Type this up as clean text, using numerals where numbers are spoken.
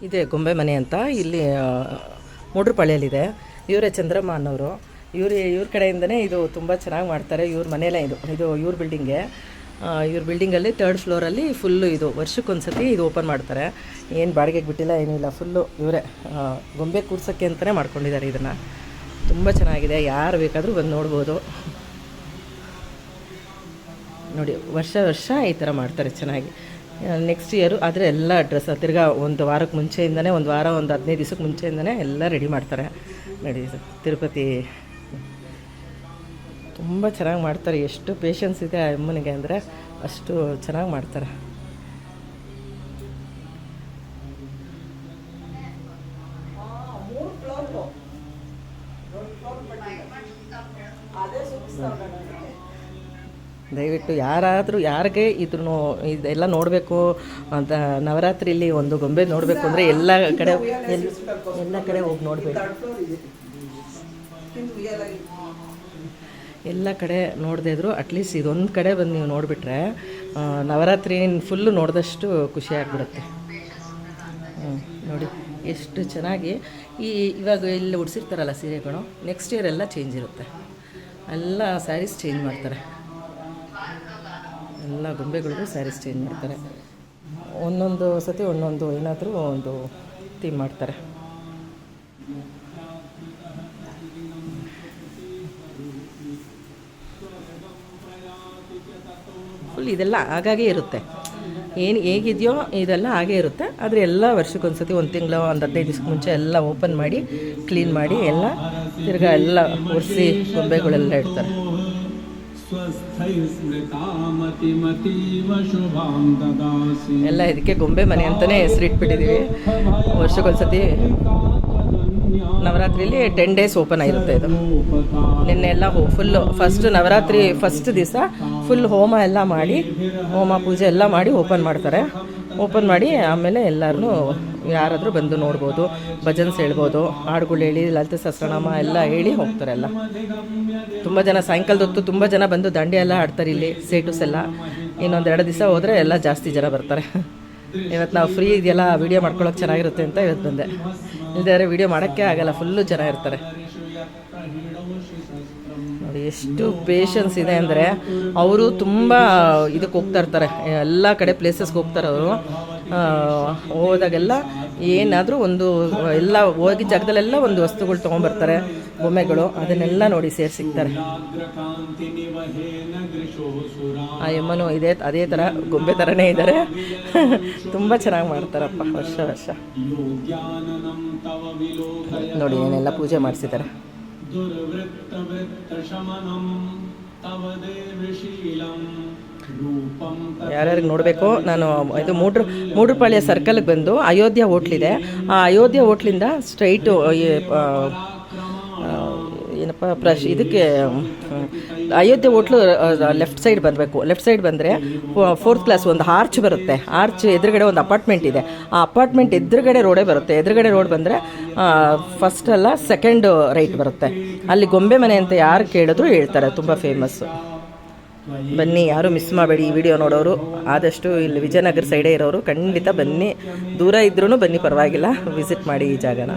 ಇದೆ ಗೊಂಬೆ ಮನೆ ಅಂತ ಇಲ್ಲಿ ಮೂಡ್ರಪಾಳ್ಯಲ್ಲಿದೆ. ಇವರೇ ಚಂದ್ರಮ್ಮ ಅನ್ನೋರು. ಇವ್ರ ಕಡೆಯಿಂದನೇ ಇದು ತುಂಬ ಚೆನ್ನಾಗಿ ಮಾಡ್ತಾರೆ. ಇವ್ರ ಮನೆಯಲ್ಲೇ ಇದು ಇವ್ರ ಬಿಲ್ಡಿಂಗೆ. ಇವ್ರ ಬಿಲ್ಡಿಂಗಲ್ಲಿ 3rd ಫ್ಲೋರಲ್ಲಿ ಫುಲ್ಲು ಇದು ವರ್ಷಕ್ಕೊಂದ್ಸತಿ ಇದು ಓಪನ್ ಮಾಡ್ತಾರೆ. ಏನು ಬಾಡಿಗೆಗೆ ಬಿಟ್ಟಿಲ್ಲ, ಏನಿಲ್ಲ, ಫುಲ್ಲು ಇವರೇ ಗೊಂಬೆ ಕೂರ್ಸೋಕ್ಕೆ ಅಂತಲೇ ಮಾಡ್ಕೊಂಡಿದ್ದಾರೆ ಇದನ್ನು. ತುಂಬ ಚೆನ್ನಾಗಿದೆ, ಯಾರು ಬೇಕಾದರೂ ಬಂದು ನೋಡ್ಬೋದು. ನೋಡಿ, ವರ್ಷ ವರ್ಷ ಈ ಥರ ಮಾಡ್ತಾರೆ ಚೆನ್ನಾಗಿ. ನೆಕ್ಸ್ಟ್ ಇಯರು ಆದರೆ ಎಲ್ಲ ಡ್ರೆಸ್ ತಿರ್ಗಾ ಒಂದು ವಾರಕ್ಕೆ ಮುಂಚೆಯಿಂದನೇ, ಒಂದು 15 ದಿವಸಕ್ಕೆ ಮುಂಚೆಯಿಂದನೇ ಎಲ್ಲ ರೆಡಿ ಮಾಡ್ತಾರೆ. ನೋಡಿ, ತಿರುಪತಿ ತುಂಬ ಚೆನ್ನಾಗಿ ಮಾಡ್ತಾರೆ. ಎಷ್ಟು ಪೇಷನ್ಸ್ ಇದೆ ಆ ಅಮ್ಮನಿಗೆ ಅಂದರೆ ಅಷ್ಟು ಚೆನ್ನಾಗಿ ಮಾಡ್ತಾರೆ. ದಯವಿಟ್ಟು ಯಾರಿಗೆ ಇದೆಲ್ಲ ನೋಡಬೇಕು ಅಂತ, ನವರಾತ್ರಿಲಿ ಒಂದು ಗೊಂಬೆ ನೋಡಬೇಕು ಅಂದರೆ ಎಲ್ಲ ಕಡೆ ಹೋಗಿ ನೋಡಬೇಕು. ಎಲ್ಲ ಕಡೆ ನೋಡದೇ ಇದ್ದರೂ ಅಟ್ಲೀಸ್ಟ್ ಇದೊಂದು ಕಡೆ ಬಂದು ನೀವು ನೋಡಿಬಿಟ್ರೆ ನವರಾತ್ರಿ ಫುಲ್ಲು ನೋಡಿದಷ್ಟು ಖುಷಿ ಆಗಿಬಿಡುತ್ತೆ. ನೋಡಿ ಎಷ್ಟು ಚೆನ್ನಾಗಿ ಇವಾಗ ಇಲ್ಲಿ ಉಡ್ಸಿರ್ತಾರಲ್ಲ ಸೀರೆಗಳು, ನೆಕ್ಸ್ಟ್ ಇಯರ್ ಎಲ್ಲ ಚೇಂಜ್ ಇರುತ್ತೆ. ಎಲ್ಲ ಸ್ಯಾರೀಸ್ ಚೇಂಜ್ ಮಾಡ್ತಾರೆ. ಎಲ್ಲ ಗೊಂಬೆಗಳಿಗೂ ಸ್ಯಾರೀಸ್ ಚೇಂಜ್ ಮಾಡ್ತಾರೆ. ಒಂದೊಂದು ಸತಿ ಒಂದೊಂದು ಏನಾದರೂ ಒಂದು ಥೀಮ್ ಮಾಡ್ತಾರೆ. ಫುಲ್ ಇದೆಲ್ಲ ಹಾಗಾಗೇ ಇರುತ್ತೆ. ಹೇಗಿದೆಯೋ ಇದೆಲ್ಲ ಹಾಗೇ ಇರುತ್ತೆ. ಆದರೆ ಎಲ್ಲ ವರ್ಷಕ್ಕೊಂದ್ಸತಿ 1 ತಿಂಗಳು, ಒಂದು 15 ದಿವಸಕ್ಕೆ ಮುಂಚೆ ಎಲ್ಲ ಓಪನ್ ಮಾಡಿ ಕ್ಲೀನ್ ಮಾಡಿ ಎಲ್ಲ ತಿರ್ಗಾ ಎಲ್ಲ ಒರೆಸಿ ಗೊಂಬೆಗಳೆಲ್ಲ ಇಡ್ತಾರೆ. ಎಲ್ಲ ಇದಕ್ಕೆ ಗೊಂಬೆ ಮನೆ ಅಂತಲೇ ಹೆಸರಿಟ್ಬಿಟ್ಟಿದ್ದೀವಿ. ವರ್ಷಕ್ಕೊಂದ್ಸತಿ ನವರಾತ್ರಿಲಿ 10 ಡೇಸ್ ಓಪನ್ ಆಗಿರುತ್ತೆ ಇದು. ನಿನ್ನೆ ಎಲ್ಲ ಫುಲ್ಲು ಫಸ್ಟ್ ನವರಾತ್ರಿ ಫಸ್ಟ್ ದಿವಸ ಫುಲ್ ಹೋಮ ಎಲ್ಲ ಮಾಡಿ, ಹೋಮ ಪೂಜೆ ಎಲ್ಲ ಮಾಡಿ ಓಪನ್ ಮಾಡ್ತಾರೆ. ಓಪನ್ ಮಾಡಿ ಆಮೇಲೆ ಎಲ್ಲರೂ ಯಾರಾದರೂ ಬಂದು ನೋಡ್ಬೋದು, ಭಜನ್ಸ್ ಹೇಳ್ಬೋದು, ಹಾಡುಗಳು ಹೇಳಿ, ಲಲಿತ ಸಹಸ್ರನಾಮ ಎಲ್ಲ ಹೇಳಿ ಹೋಗ್ತಾರೆ. ಎಲ್ಲ ತುಂಬ ಜನ ಸಾಯಂಕಾಲದ ಹೊತ್ತು ತುಂಬ ಜನ ಬಂದು ದಾಂಡಿ ಎಲ್ಲ ಆಡ್ತಾರೆ ಇಲ್ಲಿ, ಸೇಟುಸ್ ಎಲ್ಲ. ಇನ್ನೊಂದು 2 ದಿವಸ ಹೋದರೆ ಎಲ್ಲ ಜಾಸ್ತಿ ಜನ ಬರ್ತಾರೆ. ಇವತ್ತು ನಾವು ಫ್ರೀ ಇದೆಯಲ್ಲ, ವೀಡಿಯೋ ಮಾಡ್ಕೊಳ್ಳೋಕೆ ಚೆನ್ನಾಗಿರುತ್ತೆ ಅಂತ ಇವತ್ತು ಬಂದೆ. ಇಲ್ಲದೇ ವೀಡಿಯೋ ಮಾಡೋಕ್ಕೆ ಆಗಲ್ಲ, ಫುಲ್ಲು ಜನ ಇರ್ತಾರೆ. ನೋಡಿ ಎಷ್ಟು ಪೇಷನ್ಸ್ ಇದೆ ಅಂದರೆ, ಅವರು ತುಂಬ ಇದಕ್ಕೆ ಹೋಗ್ತಾ ಇರ್ತಾರೆ, ಎಲ್ಲ ಕಡೆ ಪ್ಲೇಸಸ್ಗೆ ಹೋಗ್ತಾರೆ ಅವರು. ಹೋದಾಗೆಲ್ಲ ಏನಾದರೂ ಒಂದು ಎಲ್ಲ ಹೋಗಿ ಜಾಗದಲ್ಲೆಲ್ಲ ಒಂದು ವಸ್ತುಗಳು ತೊಗೊಂಬರ್ತಾರೆ, ಬೊಮ್ಮೆಗಳು, ಅದನ್ನೆಲ್ಲ ನೋಡಿ ಸೇರಿ ಸಿಗ್ತಾರೆ. ಆ ಯಮ್ಮನು ಅದೇ ಥರ ಗೊಂಬೆ ಥರನೇ ಇದ್ದಾರೆ. ತುಂಬ ಚೆನ್ನಾಗಿ ಮಾಡ್ತಾರಪ್ಪ ವರ್ಷ ವರ್ಷ. ನೋಡಿ ಏನೆಲ್ಲ ಪೂಜೆ ಮಾಡಿಸಿದ್ದಾರೆ. ಯಾರ್ಯಾರಿಗೆ ನೋಡಬೇಕು, ನಾನು ಇದು ಮೂಡ್ರಪಾಳ್ಯ ಸರ್ಕಲ್ಗೆ ಬಂದು ಅಯೋಧ್ಯ ಹೋಟ್ಲಿದೆ, ಆ ಅಯೋಧ್ಯ ಹೋಟ್ಲಿಂದ ಸ್ಟ್ರೈಟು ಏನಪ್ಪ ಇದಕ್ಕೆ ಅಯೋಧ್ಯೆ ಹೋಟ್ಲು ಲೆಫ್ಟ್ ಸೈಡ್ ಬರಬೇಕು. ಲೆಫ್ಟ್ ಸೈಡ್ ಬಂದರೆ 4th ಕ್ಲಾಸ್ ಒಂದು ಆರ್ಚ್ ಬರುತ್ತೆ. ಆರ್ಚ್ ಎದುರುಗಡೆ ಒಂದು ಅಪಾರ್ಟ್ಮೆಂಟ್ ಇದೆ. ಆ ಅಪಾರ್ಟ್ಮೆಂಟ್ ಎದುರುಗಡೆ ರೋಡೇ ಬರುತ್ತೆ. ಎದುರುಗಡೆ ರೋಡ್ ಬಂದರೆ ಫಸ್ಟ್ ಅಲ್ಲ ಸೆಕೆಂಡ್ ರೈಟ್ ಬರುತ್ತೆ. ಅಲ್ಲಿ ಗೊಂಬೆ ಮನೆ ಅಂತ ಯಾರು ಕೇಳಿದ್ರು ಹೇಳ್ತಾರೆ, ತುಂಬ ಫೇಮಸ್ಸು. ಬನ್ನಿ, ಯಾರೂ ಮಿಸ್ ಮಾಡಬೇಡಿ. ಈ ವಿಡಿಯೋ ನೋಡೋರು ಆದಷ್ಟು ಇಲ್ಲಿ ವಿಜಯನಗರ ಸೈಡೇ ಇರೋರು ಖಂಡಿತ ಬನ್ನಿ. ದೂರ ಇದ್ರೂ ಬನ್ನಿ, ಪರವಾಗಿಲ್ಲ, ವಿಸಿಟ್ ಮಾಡಿ ಈ ಜಾಗನ.